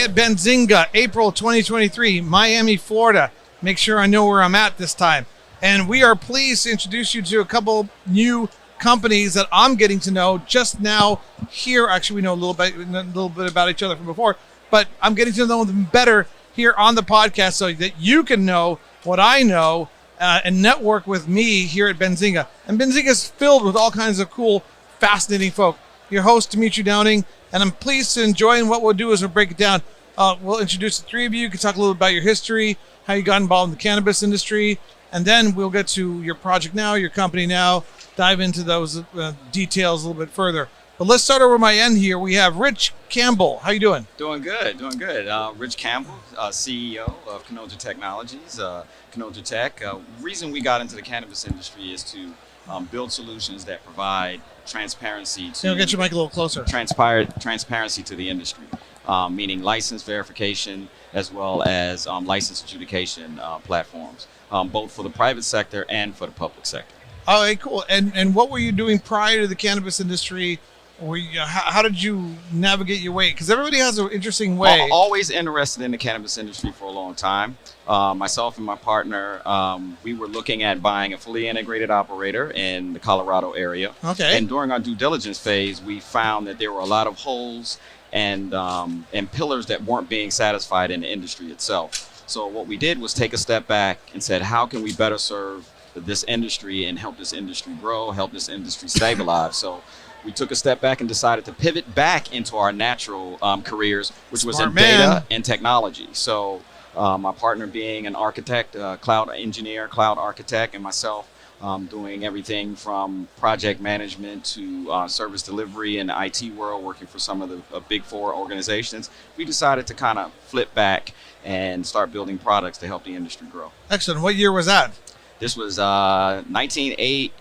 at Benzinga, April 2023, Miami, Florida. Make sure I know where I'm at this time. And we are pleased to introduce you to a couple new companies that I'm getting to know just now here. Actually, we know a little bit about each other from before, but I'm getting to know them better here on the podcast so that you can know what I know and network with me here at Benzinga. And Benzinga is filled with all kinds of cool, fascinating folk. Your host, Demitri Downing, and I'm pleased to enjoy. And what we'll do is we'll break it down. We'll introduce the three of you. You can talk a little about your history, how you got involved in the cannabis industry, and then we'll get to your project now, your company now, dive into those details a little bit further. But let's start over my end here. We have Rich Campbell. How you doing? Doing good. Rich Campbell, CEO of Canoja Technologies, Canoja Tech. Reason we got into the cannabis industry is to build solutions that provide transparency to get your mic a little closer. Transparency to the industry, meaning license verification as well as license adjudication platforms, both for the private sector and for the public sector. Oh, okay, cool. And what were you doing prior to the cannabis industry? How did you navigate your way? Because everybody has an interesting way. Always interested in the cannabis industry for a long time. Myself and my partner, we were looking at buying a fully integrated operator in the Colorado area. Okay. And during our due diligence phase, we found that there were a lot of holes and pillars that weren't being satisfied in the industry itself. So what we did was take a step back and said, how can we better serve this industry and help this industry grow, help this industry stabilize? So we took a step back and decided to pivot back into our natural careers, which was in data and technology. So my partner being an architect, cloud engineer, cloud architect, and myself doing everything from project management to service delivery in the IT world, working for some of the big four organizations. We decided to kind of flip back and start building products to help the industry grow. Excellent. What year was that? This was 1980.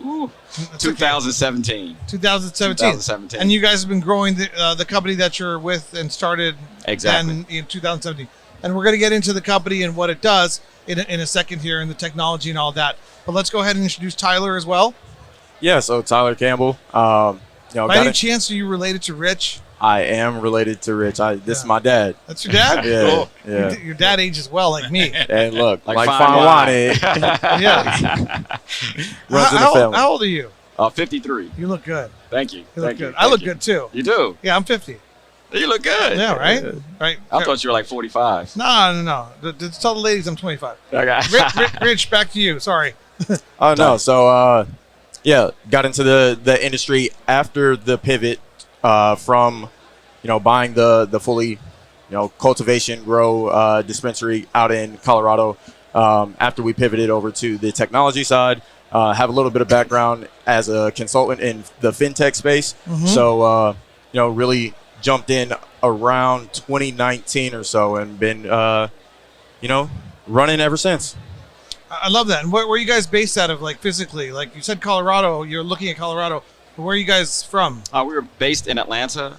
Ooh, 2017. 2017. And you guys have been growing the company that you're with and started exactly in 2017. And we're going to get into the company and what it does in a second here and the technology and all that. But let's go ahead and introduce Tyler as well. Yeah, so Tyler Campbell. By any chance, are you related to Rich? I am related to Rich. This is my dad. That's your dad? Yeah. Cool. Yeah. Your dad ages well, like me. And look, like fine wine. Yeah. Runs in the family. How old are you? 53. You look good. Thank you. You look good. I look good too. You do? Yeah, I'm 50. You look good. Yeah, right? Right. I thought you were like 45. No. Just tell the ladies I'm 25. Okay. Rich, back to you. Sorry. Oh, no. So, got into the industry after the pivot from, buying the fully, cultivation grow dispensary out in Colorado. After we pivoted over to the technology side, have a little bit of background as a consultant in the fintech space. Mm-hmm. So, really jumped in around 2019 or so and been, running ever since. I love that. And where are you guys based out of, like, physically? Like you said, Colorado. You're looking at Colorado. Where are you guys from? We were based in Atlanta.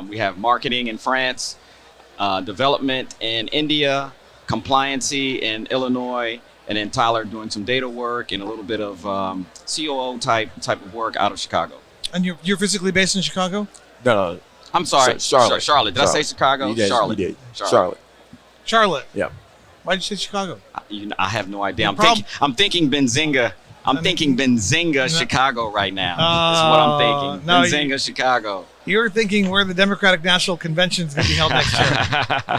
We have marketing in France, development in India, compliancy in Illinois, and then Tyler doing some data work and a little bit of COO type of work out of Chicago. And you're physically based in Chicago? No. I'm sorry, Charlotte. Did I say Chicago? You did. Charlotte. You did. Charlotte. Yeah. Why did you say Chicago? I have no idea. I'm thinking Benzinga. I'm thinking Benzinga, Chicago right now. That's what I'm thinking. Benzinga, Chicago. You're thinking where the Democratic National Convention is going to be held next year.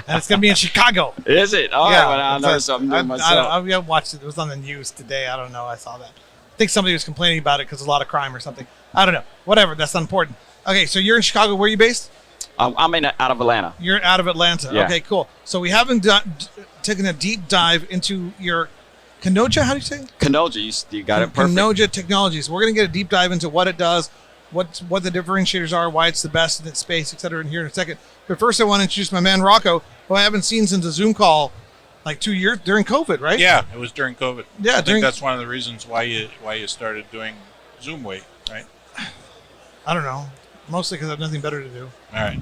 And it's going to be in Chicago. Is it? All right. Well, I know something new myself. I watched it. It was on the news today. I don't know. I saw that. I think somebody was complaining about it because there's a lot of crime or something. I don't know. Whatever. That's not important. Okay, so you're in Chicago. Where are you based? I'm out of Atlanta. You're out of Atlanta. Yeah. Okay, cool. So we haven't taken a deep dive into your Canoja. How do you say it? Canoja. You got it perfect. Canoja Technologies. We're going to get a deep dive into what it does, what the differentiators are, why it's the best in its space, et cetera, in here in a second. But first, I want to introduce my man Rocco, who I haven't seen since a Zoom call like 2 years during COVID, right? Yeah, it was during COVID. Yeah, I think that's one of the reasons why you started doing Zoom Wait, right? I don't know. Mostly because I have nothing better to do. All right.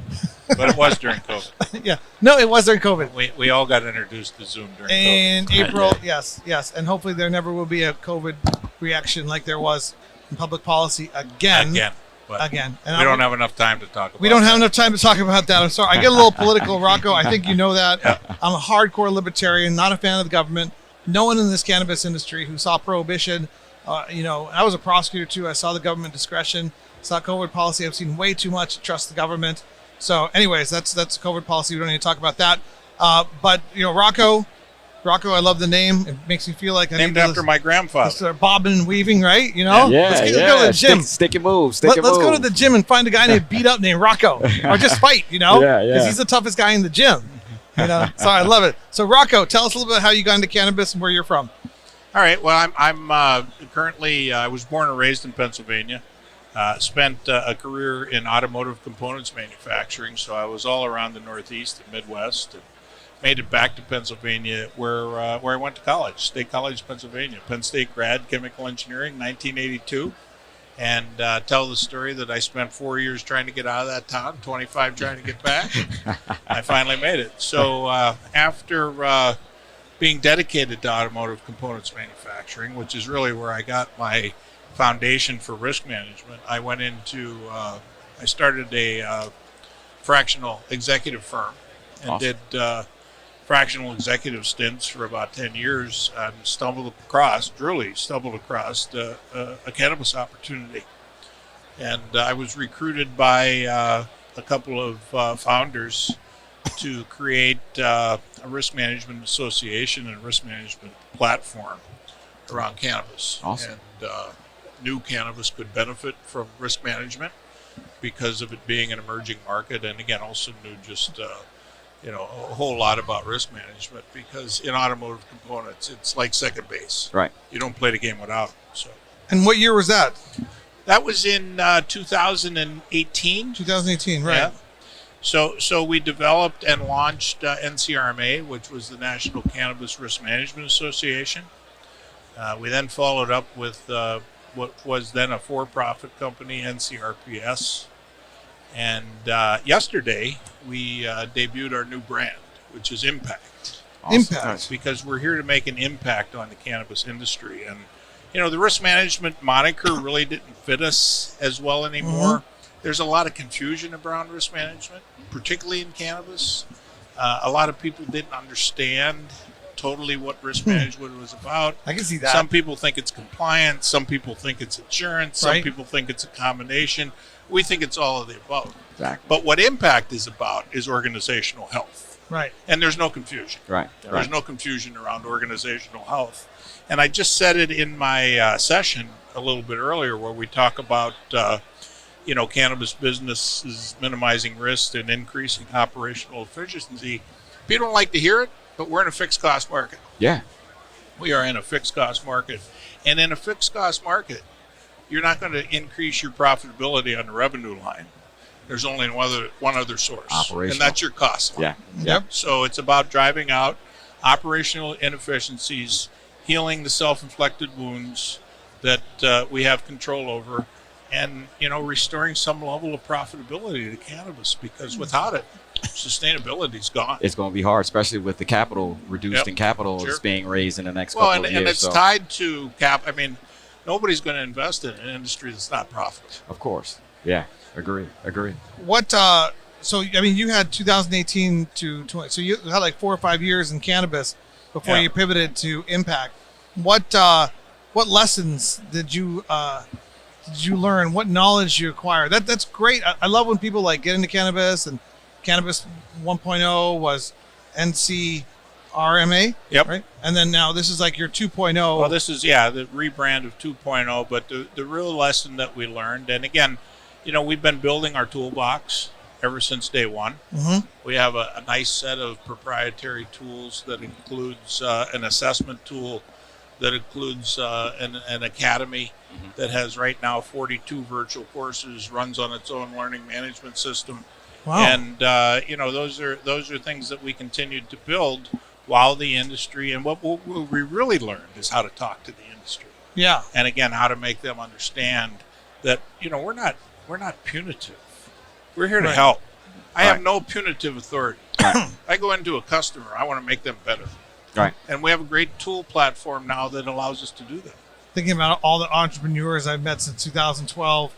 But it was during COVID. Yeah. No, it was during COVID. We all got introduced to Zoom during COVID. In April, yes. And hopefully there never will be a COVID reaction like there was in public policy again. But again. we don't have enough time to talk about We don't have that. enough time to talk about that. I'm sorry. I get a little political, Rocco. I think you know that. Yeah. I'm a hardcore libertarian, not a fan of the government. No one in this cannabis industry who saw prohibition. I was a prosecutor too. I saw the government discretion, saw COVID policy. I've seen way too much to trust the government. So anyways, that's COVID policy. We don't need to talk about that. But Rocco, I love the name. It makes me feel like I Named need to after my grandfather. start bobbing and weaving, right? Let's go to the gym. Stick and move. Let's go to the gym and find a guy named beat up named Rocco, or just fight, because he's the toughest guy in the gym. So I love it. So Rocco, tell us a little bit how you got into cannabis and where you're from. All right. Well, I'm currently I was born and raised in Pennsylvania. Spent a career in automotive components manufacturing, so I was all around the Northeast and Midwest, and made it back to Pennsylvania, where I went to college, State College, Pennsylvania, Penn State grad, chemical engineering, 1982, and tell the story that I spent 4 years trying to get out of that town, 25 trying to get back. I finally made it. So after being dedicated to automotive components manufacturing, which is really where I got my foundation for risk management, I went into, I started a fractional executive firm and Awesome. did fractional executive stints for about 10 years and truly stumbled across a cannabis opportunity. And I was recruited by a couple of founders to create a risk management association and risk management platform around cannabis. Awesome. And knew cannabis could benefit from risk management because of it being an emerging market, and again also knew just a whole lot about risk management, because in automotive components it's like second base. Right. You don't play the game without it. So And what year was that? that was in 2018. 2018, right? Yeah. So we developed and launched NCRMA, which was the National Cannabis Risk Management Association. We then followed up with what was then a for-profit company, NCRPS. And yesterday, we debuted our new brand, which is Impact. Awesome. Impact. Because we're here to make an impact on the cannabis industry. And, the risk management moniker really didn't fit us as well anymore. There's a lot of confusion around risk management, particularly in cannabis. A lot of people didn't understand totally what risk management was about. I can see that. Some people think it's compliance. Some people think it's insurance. Some Right. people think it's a combination. We think it's all of the above. Exactly. But what impact is about is organizational health. Right. And there's no confusion. Right. There's no confusion around organizational health. And I just said it in my session a little bit earlier, where we talk about, cannabis businesses minimizing risk and increasing operational efficiency. People don't like to hear it, but we're in a fixed cost market. Yeah. We are in a fixed cost market. And in a fixed cost market, you're not going to increase your profitability on the revenue line. There's only one other source, Operational. and that's your cost line. Yeah. Yep. So it's about driving out operational inefficiencies, healing the self-inflicted wounds that we have control over, and restoring some level of profitability to cannabis, because without it, sustainability's gone. It's going to be hard, especially with the capital reduced Yep. in capital Sure. that's being raised in the next Well, couple of years. and it's so, tied to cap. I mean, nobody's going to invest in an industry that's not profitable. of course. Yeah. Agree. What? So you had 2018 to 20. So you had like 4 or 5 years in cannabis before Yeah. you pivoted to impact. What lessons did you learn? What knowledge you acquire? That's great. I love when people get into cannabis, and Cannabis 1.0 was NCRMA. Yep. Right. And then now this is like your 2.0. Well, this is the rebrand of 2.0. But the real lesson that we learned, and again, we've been building our toolbox ever since day one. Mm-hmm. We have a nice set of proprietary tools that includes an assessment tool, that includes an academy that has right now 42 virtual courses, runs on its own learning management system. Wow. And those are things that we continued to build while the industry, and what we really learned is how to talk to the industry. Yeah. And again, how to make them understand that we're not punitive. We're here to Right. help. I have Right. no punitive authority. Right. I go into a customer, I want to make them better. Right. And we have a great tool platform now that allows us to do that. Thinking about all the entrepreneurs I've met since 2012,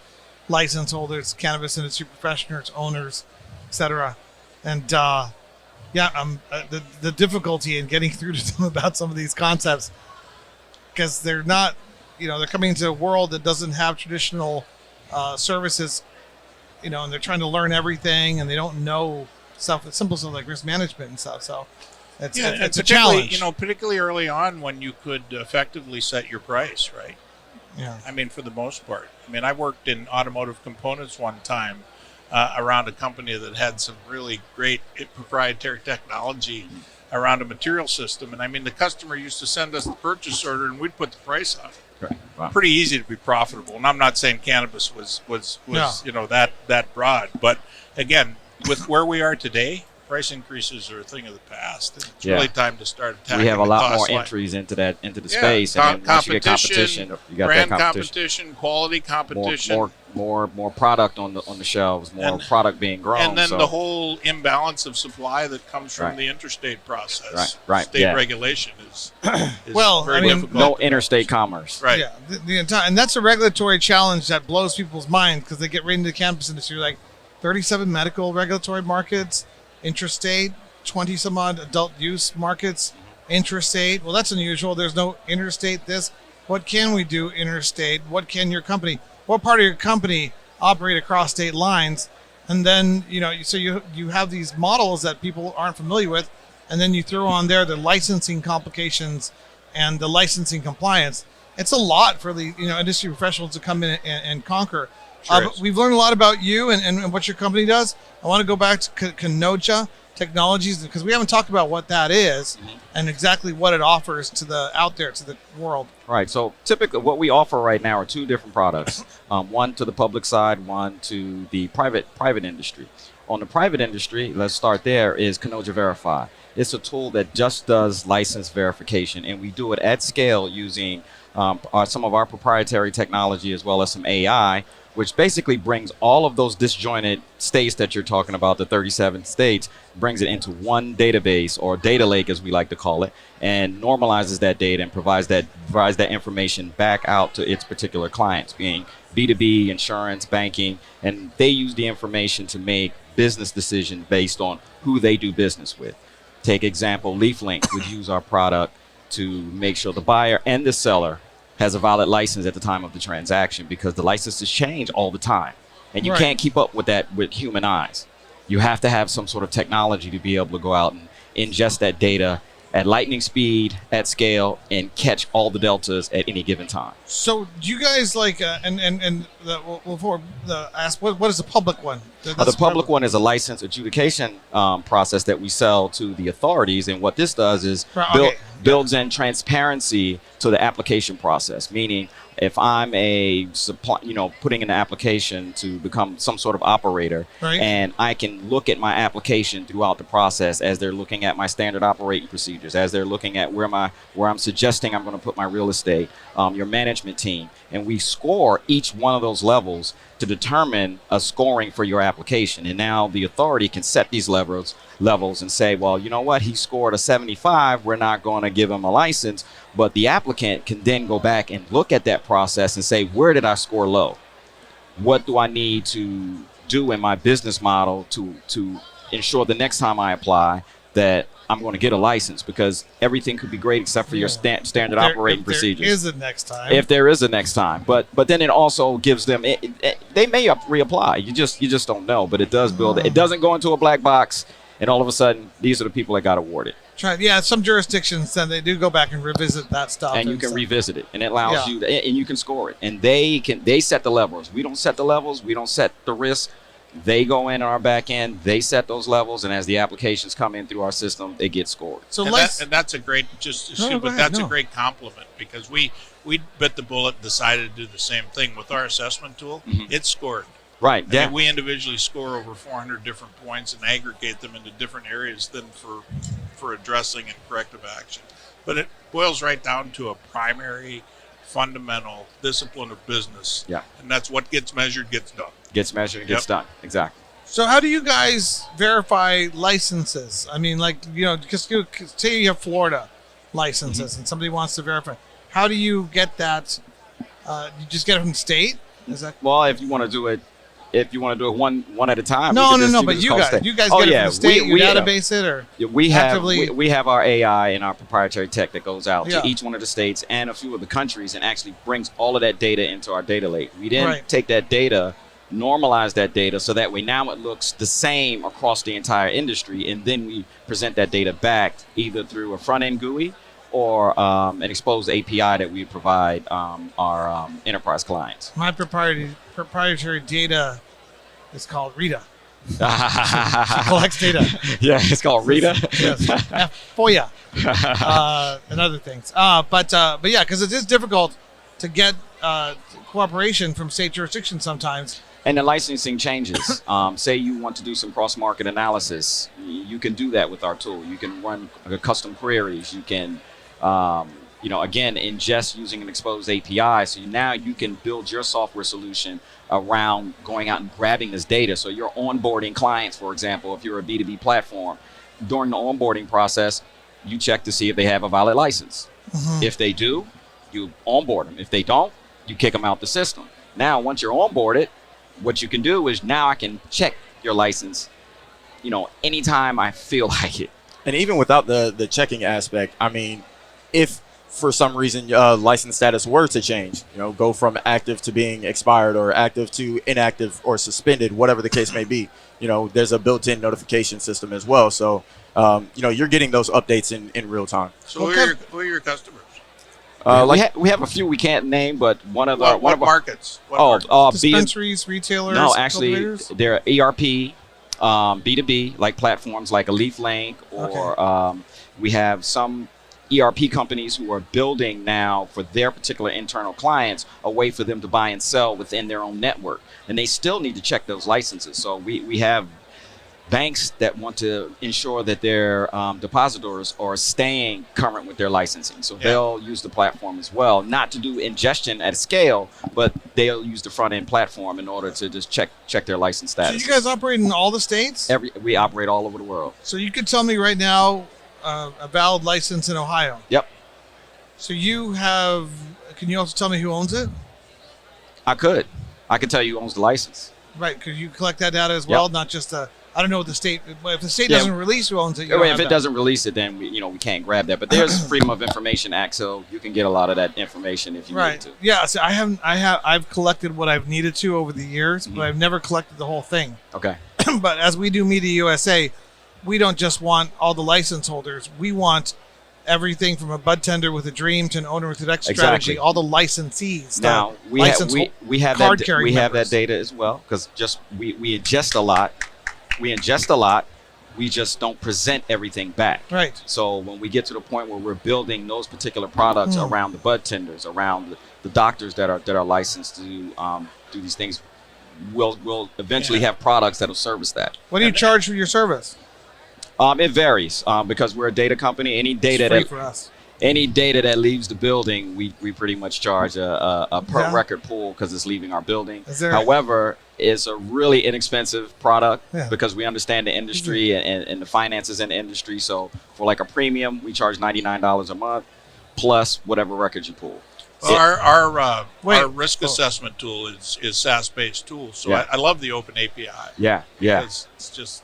license holders, cannabis industry professionals, owners, etc. And the difficulty in getting through to them about some of these concepts, because they're not, they're coming into a world that doesn't have traditional services, and they're trying to learn everything, and they don't know simple stuff like risk management and stuff. So it's a challenge. Particularly early on when you could effectively set your price, right? Yeah. I mean, for the most part. I mean, I worked in automotive components one time around a company that had some really great proprietary technology around a material system. And I mean, the customer used to send us the purchase order and we'd put the price on it. Right. Wow. Pretty easy to be profitable. And I'm not saying cannabis was that broad. But again, with where we are today, price increases are a thing of the past. It's really time to start attacking. We have a lot more line. entries into the space, and then once you get competition, you got brand that competition, quality competition, more product on the shelves, more product being grown, and then the whole imbalance of supply that comes from the interstate process. Right. State regulation is well, very difficult. No interstate commerce. Right. Yeah, the entire, and that's a regulatory challenge that blows people's minds, because they get right into the cannabis industry, like 37 medical regulatory markets. Intrastate, 20 some odd adult use markets. Intrastate, well, that's unusual. There's no interstate. What can we do interstate? What can your company, what part of your company operate across state lines? And then, so you have these models that people aren't familiar with, and then you throw on there the licensing complications and the licensing compliance. It's a lot for the industry professionals to come in and conquer. We've learned a lot about you and what your company does. I want to go back to Canoja Technologies, because we haven't talked about what that is and exactly what it offers to the world. Right. So typically what we offer right now are two different products, one to the public side, one to the private industry. On the private industry, let's start there, is Canoja Verify. It's a tool that just does license verification, and we do it at scale using some of our proprietary technology as well as some AI, which basically brings all of those disjointed states that you're talking about, the 37 states, brings it into one database, or data lake as we like to call it, and normalizes that data and provides that information back out to its particular clients, being B2B, insurance, banking, and they use the information to make business decisions based on who they do business with. Take example, LeafLink would use our product to make sure the buyer and the seller has a valid license at the time of the transaction, because the licenses change all the time, and you can't keep up with that with human eyes. You have to have some sort of technology to be able to go out and ingest that data at lightning speed, at scale, and catch all the deltas at any given time. So do you guys what is the public one? The public one is a license adjudication process that we sell to the authorities, and what this does is builds in transparency to the application process. Meaning, if I'm putting in an application to become some sort of operator, and I can look at my application throughout the process as they're looking at my standard operating procedures, as they're looking at where I'm suggesting I'm going to put my real estate, your management team, and we score each one of those levels to determine a scoring for your application. And now the authority can set these levels and say, well, you know what, he scored a 75, we're not going to give him a license. But the applicant can then go back and look at that process and say, where did I score low? What do I need to do in my business model to ensure the next time I apply that I'm going to get a license? Because everything could be great except for your standard operating procedures. If there is a next time. If there is a next time. But then it also gives them, they may reapply. You just don't know. But it does build, it doesn't go into a black box, and all of a sudden, these are the people that got awarded. Yeah, some jurisdictions, then they do go back and revisit that stuff. And you can revisit it, and it allows you, and you can score it. And they set the levels. We don't set the levels. We don't set the risk. They go in our back end. They set those levels, and as the applications come in through our system, they get scored. So that's a great a great compliment, because we bit the bullet and decided to do the same thing with our assessment tool. It's scored. Right. I mean, we individually score over 400 different points and aggregate them into different areas than for addressing and corrective action. But it boils right down to a primary, fundamental discipline of business. Yeah. And that's what gets measured, gets done. Gets measured and gets done. Exactly. So how do you guys verify licenses? I mean, because say you have Florida licenses and somebody wants to verify. How do you get that? You just get it from the state? Is that Well, if you want to do it one at a time. no? we can just- But just you call guys, state. you guys Oh, get it yeah, from the state. we You have- database it, or We have actively- we have our AI and our proprietary tech that goes out Yeah. to each one of the states and a few of the countries and actually brings all of that data into our data lake. We then Right. take that data, normalize that data so that way now it looks the same across the entire industry, and then we present that data back either through a front-end GUI or an exposed API that we provide our enterprise clients. my proprietary data is called Rita. She collects data. Yeah, it's called Rita. Yes, FOIA, and other things. But yeah, because it is difficult to get cooperation from state jurisdictions sometimes. And the licensing changes. Say you want to do some cross-market analysis, you can do that with our tool. You can run custom queries. You can, again, ingest using an exposed API. So now you can build your software solution around going out and grabbing this data. So you're onboarding clients, for example, if you're a B2B platform. During the onboarding process, you check to see if they have a valid license. Mm-hmm. If they do, you onboard them. If they don't, you kick them out the system. Now, once you're onboarded, what you can do is now I can check your license, anytime I feel like it. And even without the checking aspect, I mean, if for some reason license status were to change, go from active to being expired or active to inactive or suspended, whatever the case may be, there's a built-in notification system as well. So, you're getting those updates in real time. So who are your customers? We have a few we can't name, but one of What our markets? What markets? Dispensaries, retailers. No, actually, cultivators? they're ERP, B2B, like platforms like a LeafLink, or we have some ERP companies who are building now for their particular internal clients a way for them to buy and sell within their own network. And they still need to check those licenses. So we have banks that want to ensure that their depositors are staying current with their licensing. So they'll use the platform as well, not to do ingestion at a scale, but they'll use the front end platform in order to just check their license So status. you guys operate in all the states? We operate all over the world. So you could tell me right now a valid license in Ohio. Yep. So you have. Can you also tell me who owns it? I could tell you who owns the license. Right. Could you collect that data as well? Yep. Not just I don't know what the state. If the state Yeah. doesn't release who owns it, you don't If have it that. doesn't release it, then we can't grab that. But there's Freedom of Information Act, so you can get a lot of that information if you need Right. to. Yeah. So I've collected what I've needed to over the years, but I've never collected the whole thing. Okay. But as we do MITA USA, we don't just want all the license holders. We want everything from a bud tender with a dream to an owner with an exit strategy. Exactly. All the licensees. Now the we license have card that carrying we have members. that data as well, because we ingest a lot. We ingest a lot. We just don't present everything back. Right. So when we get to the point where we're building those particular products around the bud tenders, around the doctors that are licensed to do these things, we'll eventually have products that'll service that. What do you charge for your service? It varies because we're a data company. Any data It's free for us. any data that leaves the building, we pretty much charge a per record pool because it's leaving our building. However, it's a really inexpensive product because we understand the industry and the finances in the industry. So for like a premium, we charge $99 a month plus whatever record you pull. Well, our risk assessment tool is SaaS-based tool, so I love the open API. Yeah. Because it's just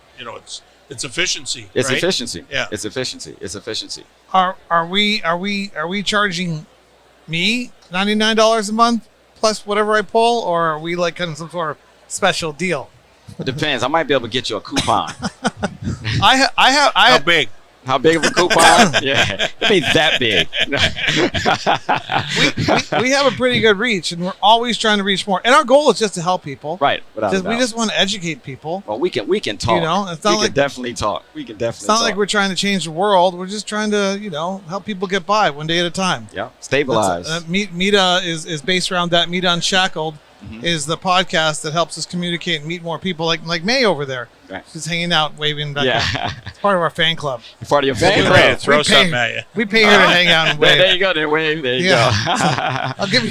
it's efficiency. It's right? efficiency. Yeah. It's efficiency. It's efficiency. Are we charging me $99 a month plus whatever I pull, or are we like kind of some sort of special deal? It depends. I might be able to get you a coupon. How big? How big of a coupon? Yeah, it ain't that big. we have a pretty good reach, and we're always trying to reach more. And our goal is just to help people. Right. Without a doubt. We just want to educate people. Well, we can talk. It's not we can definitely talk. We can definitely. It's not talk. like we're trying to change the world. We're just trying to help people get by one day at a time. Yeah. Stabilize. MITA is based around that. MITA Unshackled is the podcast that helps us communicate and meet more people like May over there. Right. She's hanging out, waving back. It's part of our fan club. Part of your fan We're club. ready to throw something at you. We pay her to hang out and wave. There you go. There, wave. There you go. I'll give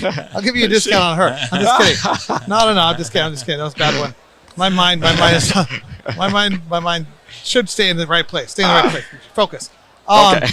you a discount on her. I'm just kidding. No. I'm just kidding. That was a bad one. My mind should stay in the right place. Stay in the right place. Focus. Okay.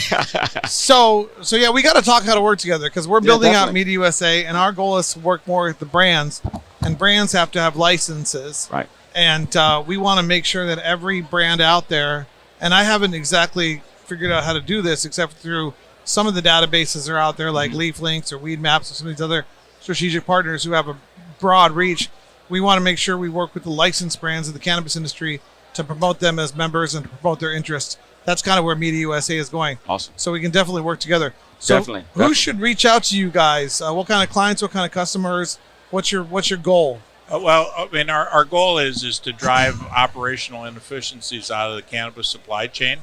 So yeah, we got to talk how to work together because we're building out definitely. MITA USA, and our goal is to work more with the brands and brands have to have licenses. Right. And we want to make sure that every brand out there, and I haven't exactly figured out how to do this except through some of the databases that are out there like Leaf Links or Weed Maps or some of these other strategic partners who have a broad reach. We want to make sure we work with the licensed brands of the cannabis industry to promote them as members and to promote their interests. That's kind of where MITA USA is going. Awesome. So we can definitely work together. So Definitely. Who should reach out to you guys? What kind of clients? What kind of customers? What's your goal? Well, I mean, our goal is to drive operational inefficiencies out of the cannabis supply chain.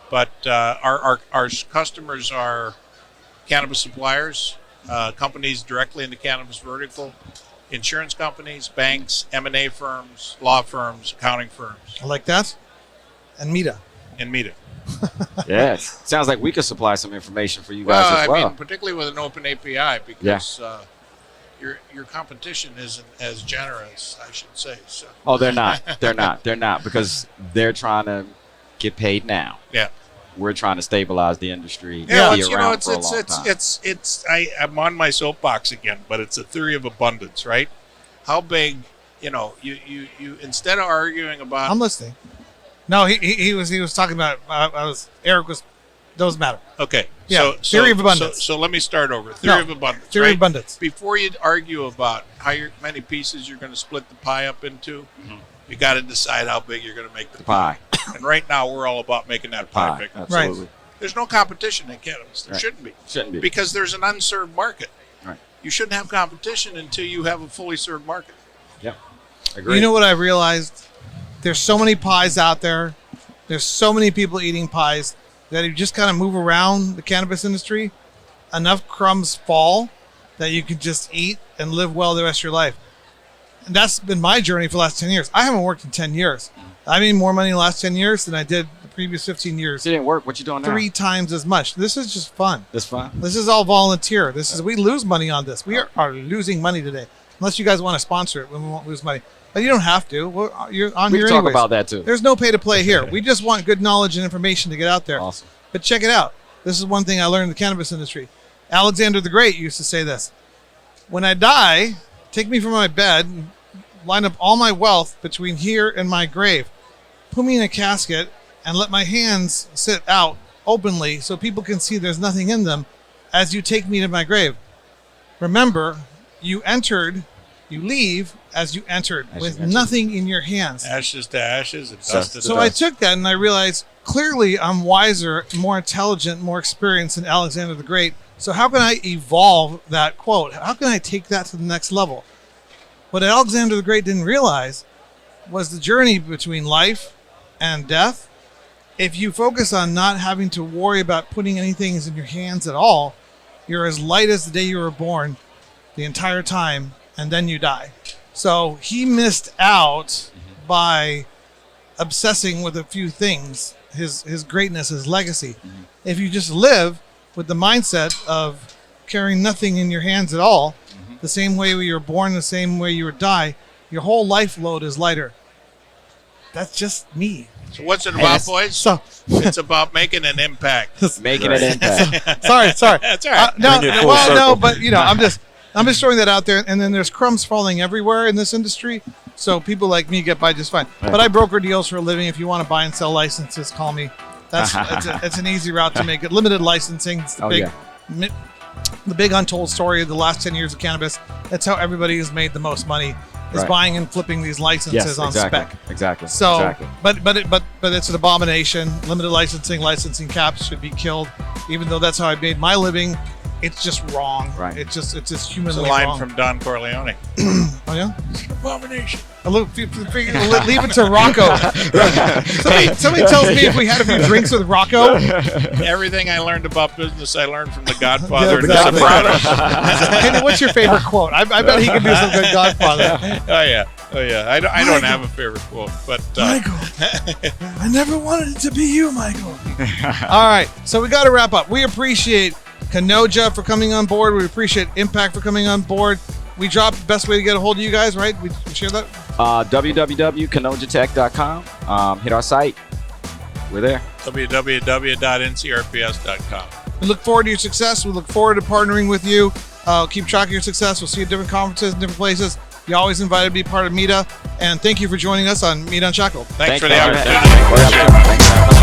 But our customers are cannabis suppliers, companies directly in the cannabis vertical, insurance companies, banks, M&A firms, law firms, accounting firms, I like that. And MITA. and MITA. Yes. Sounds like we could supply some information for you guys Well, as well. I mean, particularly with an open API, because your competition isn't as generous, I should say. So. Oh, they're not. They're not because they're trying to get paid now. Yeah. We're trying to stabilize the industry. Yeah, be around for a long time. I'm on my soapbox again, but it's a theory of abundance, right? How big, you instead of arguing about I'm listening. No, he was talking about. Eric was. Doesn't matter. okay, Yeah, theory of abundance. So let me start over. Theory of abundance. Theory right? of abundance. Before you argue about many pieces you're going to split the pie up into, you got to decide how big you're going to make the pie. And right now, we're all about making that pie bigger. Absolutely. There's no competition in cannabis. There shouldn't be. Shouldn't be. Because there's an unserved market. Right. You shouldn't have competition until you have a fully served market. Yep. Agree. You know what I realized? There's so many pies out there. There's so many people eating pies that if you just kind of move around the cannabis industry, enough crumbs fall that you can just eat and live well the rest of your life. And that's been my journey for the last 10 years. I haven't worked in 10 years. I made more money in the last 10 years than I did the previous 15 years. It didn't work. What you doing now? 3 times as much. This is just fun. That's fine. This is all volunteer. We lose money on this. We are losing money today. Unless you guys want to sponsor it, we won't lose money. But you don't have to. You're on We here can talk anyways. about that too. There's no pay to play here. We just want good knowledge and information to get out there. Awesome. But check it out. This is one thing I learned in the cannabis industry. Alexander the Great used to say this. When I die, take me from my bed, and line up all my wealth between here and my grave. Put me in a casket and let my hands sit out openly so people can see there's nothing in them as you take me to my grave. Remember, you leave as you entered with nothing in your hands. Ashes to ashes and dust to So dust. I took that and I realized clearly I'm wiser, more intelligent, more experienced than Alexander the Great. So how can I evolve that quote? How can I take that to the next level? What Alexander the Great didn't realize was the journey between life and death. If you focus on not having to worry about putting anything in your hands at all, you're as light as the day you were born the entire time, and then you die. So he missed out by obsessing with a few things, his greatness, his legacy. If you just live with the mindset of carrying nothing in your hands at all, the same way you were born, the same way you would die, your whole life load is lighter. That's just me. So what's it about, boys? So, It's about making an impact. Making an impact. sorry. That's all right. No, Bring it full well, no, circle. but I'm just throwing that out there. And then there's crumbs falling everywhere in this industry. So people like me get by just fine. Right. But I broker deals for a living. If you want to buy and sell licenses, call me. It's an easy route to make it. Limited licensing. It's the big untold story of the last 10 years of cannabis. That's how everybody has made the most money. Is Right. buying and flipping these licenses Yes, on exactly. spec. Exactly. So, exactly. but it's an abomination. Limited licensing caps should be killed. Even though that's how I made my living, it's just wrong. Right. It's just It's humanly a line wrong. from Don Corleone. Oh yeah. Abomination. Leave it to Rocco. somebody tells me if we had a few drinks with Rocco. Everything I learned about business, I learned from The Godfather Yeah, and exactly. The Sopranos. Hey, what's your favorite quote? I bet he can do some good Godfather. Oh yeah. I don't have a favorite quote, but Michael, I never wanted it to be you, Michael. All right, so we got to wrap up. We appreciate Canoja for coming on board. We appreciate Impact for coming on board. We dropped the best way to get a hold of you guys, right? We share that? www.canojatech.com. Hit our site. We're there. www.ncrps.com. We look forward to your success. We look forward to partnering with you. Keep track of your success. We'll see you at different conferences, different places. You always invited to be part of MITA, and thank you for joining us on MITA Unshackled. Thanks for the you. opportunity. Thanks for having us.